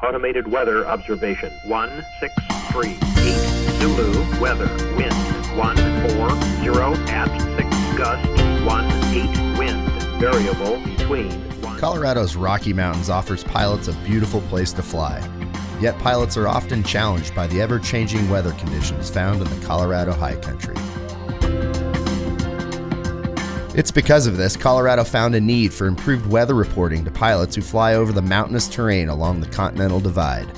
Automated weather observation. 163 8 Zulu weather. Wind 140 at 6 gust 18 wind. Variable between 1. Colorado's Rocky Mountains offers pilots a beautiful place to fly. Yet pilots are often challenged by the ever-changing weather conditions found in the Colorado high country. It's because of this, Colorado found a need for improved weather reporting to pilots who fly over the mountainous terrain along the Continental Divide.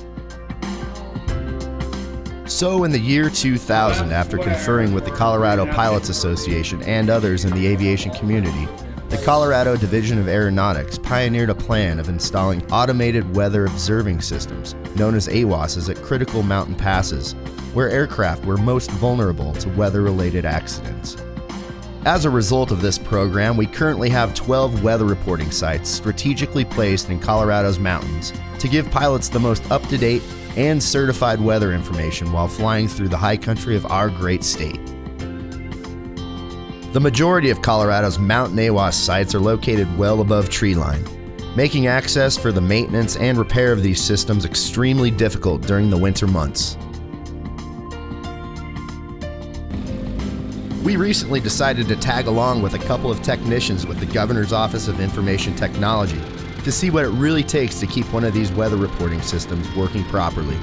So in the year 2000, after conferring with the Colorado Pilots Association and others in the aviation community, the Colorado Division of Aeronautics pioneered a plan of installing automated weather observing systems, known as AWOS, at critical mountain passes, where aircraft were most vulnerable to weather-related accidents. As a result of this program, we currently have 12 weather reporting sites strategically placed in Colorado's mountains to give pilots the most up-to-date and certified weather information while flying through the high country of our great state. The majority of Colorado's mountain AWOS sites are located well above tree line, making access for the maintenance and repair of these systems extremely difficult during the winter months. We recently decided to tag along with a couple of technicians with the Governor's Office of Information Technology to see what it really takes to keep one of these weather reporting systems working properly.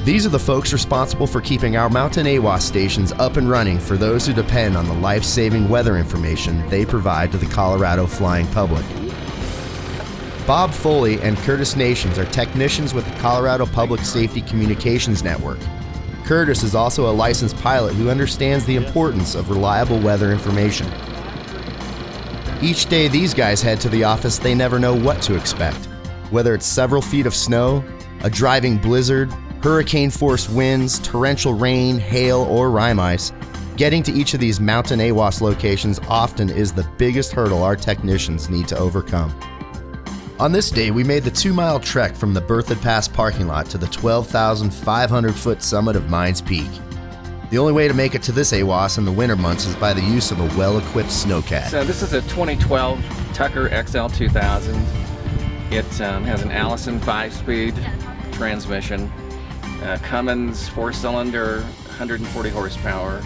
These are the folks responsible for keeping our mountain AWOS stations up and running for those who depend on the life-saving weather information they provide to the Colorado flying public. Bob Foley and Curtis Nations are technicians with the Colorado Public Safety Communications Network. Curtis is also a licensed pilot who understands the importance of reliable weather information. Each day these guys head to the office, they never know what to expect. Whether it's several feet of snow, a driving blizzard, hurricane-force winds, torrential rain, hail, or rime ice, getting to each of these mountain AWOS locations often is the biggest hurdle our technicians need to overcome. On this day, we made the 2-mile trek from the Berthoud Pass parking lot to the 12,500-foot summit of Mines Peak. The only way to make it to this AWOS in the winter months is by the use of a well-equipped snowcat. So this is a 2012 Tucker XL 2000. It has an Allison 5-speed transmission. Cummins 4-cylinder, 140 horsepower,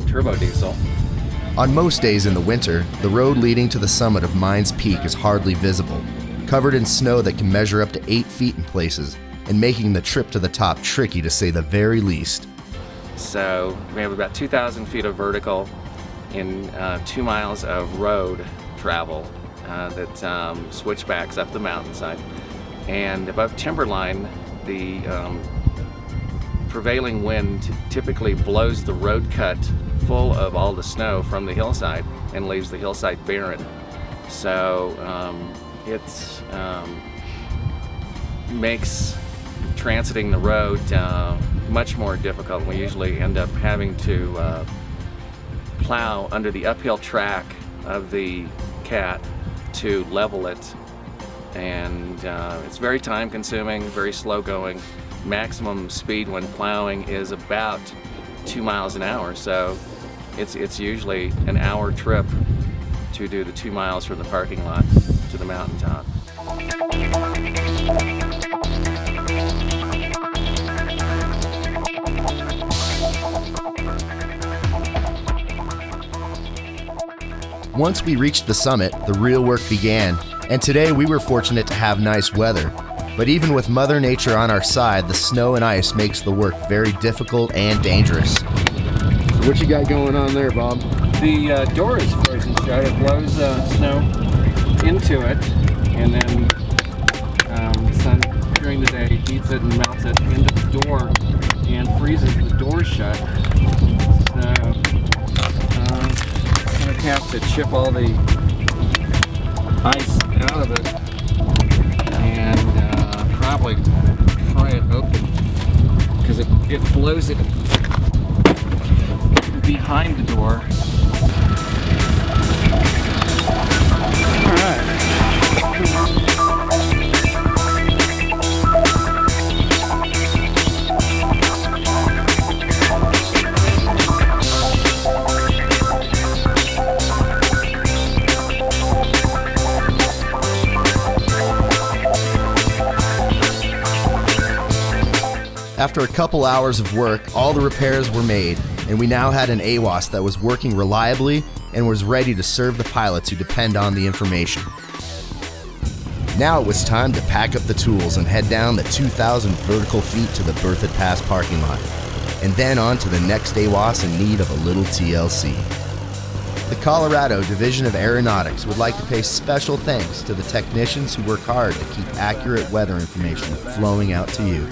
turbo diesel. On most days in the winter, the road leading to the summit of Mines Peak is hardly visible, covered in snow that can measure up to 8 feet in places, and making the trip to the top tricky to say the very least. So we have about 2,000 feet of vertical in 2 miles of road travel that switchbacks up the mountainside. And above timberline, the prevailing wind typically blows the road cut full of all the snow from the hillside and leaves the hillside barren. So it's makes transiting the road much more difficult. We usually end up having to plow under the uphill track of the CAT to level it. And it's very time consuming, very slow going. Maximum speed when plowing is about 2 miles an hour, so it's usually an hour trip to do the 2 miles from the parking lot to the mountaintop. Once we reached the summit, the real work began. And today we were fortunate to have nice weather. But even with Mother Nature on our side, the snow and ice makes the work very difficult and dangerous. So what you got going on there, Bob? The door is frozen shut. It blows snow into it, and then the sun during the day heats it and melts it into the door and freezes the door shut. So I'm going to have to chip all the ice out of it and probably pry it open because it blows it behind the door. All right. After a couple hours of work, all the repairs were made, and we now had an AWOS that was working reliably and was ready to serve the pilots who depend on the information. Now it was time to pack up the tools and head down the 2,000 vertical feet to the Berthoud Pass parking lot, and then on to the next AWOS in need of a little TLC. The Colorado Division of Aeronautics would like to pay special thanks to the technicians who work hard to keep accurate weather information flowing out to you.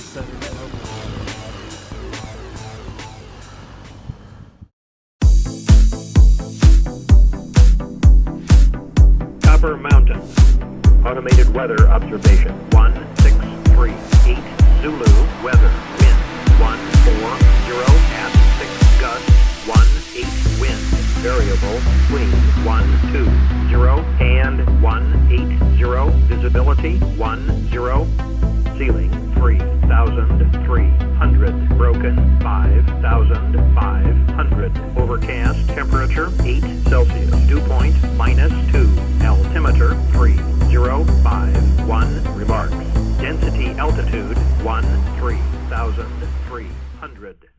Copper Mountain. Automated weather observation. 1638 Zulu. Weather. Wind. 140 at 6 gust. 18 wind. Variable. Between 120 and 180. Visibility. 10. Ceiling 3,300. Broken 5,500. Overcast. Temperature 8 Celsius. Dew point -2. Altimeter 3051. Remarks. Density altitude 13,300.